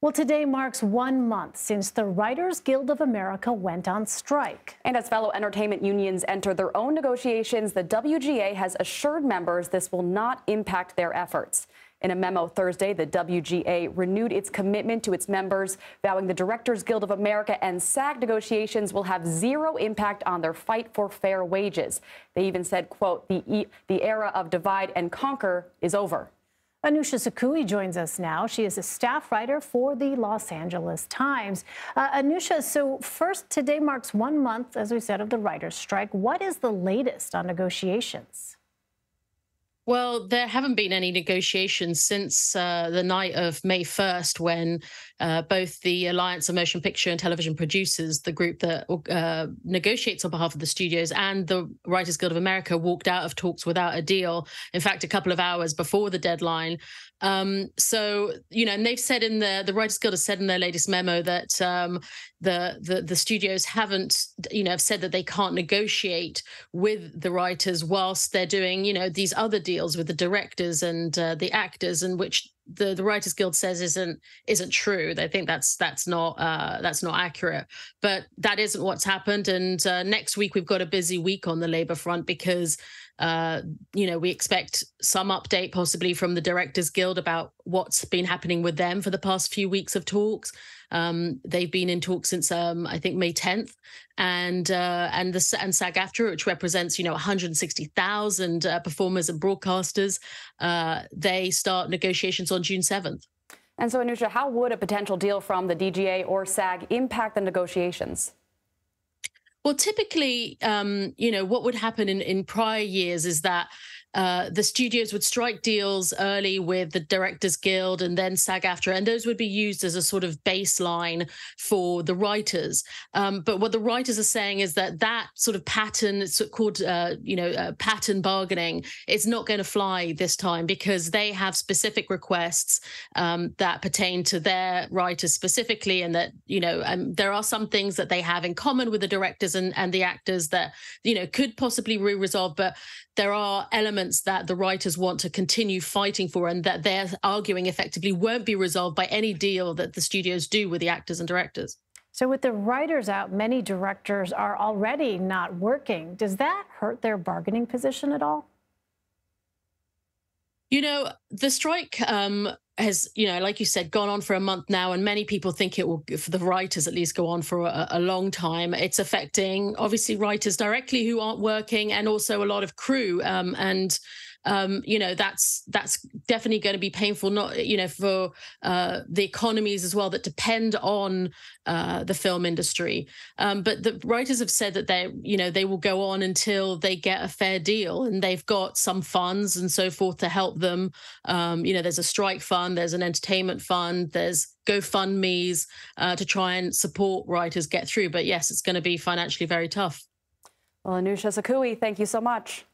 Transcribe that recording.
Well, today marks 1 month since the Writers Guild of America went on strike. And as fellow entertainment unions enter their own negotiations, the WGA has assured members this will not impact their efforts. In a memo Thursday, the WGA renewed its commitment to its members, vowing the Directors Guild of America and SAG negotiations will have zero impact on their fight for fair wages. They even said, quote, the era of divide and conquer is over. Anousha Sakoui joins us now. She is a staff writer for the Los Angeles Times. Anousha, so first, today marks 1 month, as we said, of the writers' strike. What is the latest on negotiations? Well, there haven't been any negotiations since the night of May 1st, when both the Alliance of Motion Picture and Television Producers, the group that negotiates on behalf of the studios, and the Writers Guild of America walked out of talks without a deal. In fact, a couple of hours before the deadline. So, and they've said the Writers Guild has said in their latest memo that the studios haven't, have said that they can't negotiate with the writers whilst they're doing, these other deals with the directors and the actors, and which the Writers Guild says isn't true. They think that's not accurate. But that isn't what's happened. And next week we've got a busy week on the labor front because we expect some update possibly from the Directors Guild about what's been happening with them for the past few weeks of talks. They've been in talks since I think May 10th, and SAG-AFTRA, which represents 160,000 performers and broadcasters, they start negotiations on June 7th. And so, Anousha, how would a potential deal from the DGA or SAG impact the negotiations? Well, typically, what would happen in prior years is that the studios would strike deals early with the Directors Guild and then SAG-AFTRA, and those would be used as a sort of baseline for the writers. But what the writers are saying is that sort of pattern, it's called, pattern bargaining, it's not going to fly this time because they have specific requests that pertain to their writers specifically, and that, there are some things that they have in common with the directors and the actors that, could possibly be resolved, but there are elements that the writers want to continue fighting for and that they're arguing effectively won't be resolved by any deal that the studios do with the actors and directors. So with the writers out, many directors are already not working. Does that hurt their bargaining position at all? The strike has, like you said, gone on for a month now, and many people think it will, for the writers at least, go on for a long time. It's affecting, obviously, writers directly who aren't working, and also a lot of crew. That's definitely going to be painful, not, for the economies as well that depend on the film industry. But the writers have said that they will go on until they get a fair deal, and they've got some funds and so forth to help them. There's a strike fund, there's an entertainment fund, there's GoFundMe's to try and support writers get through. But yes, it's going to be financially very tough. Well, Anousha Sakoui, thank you so much.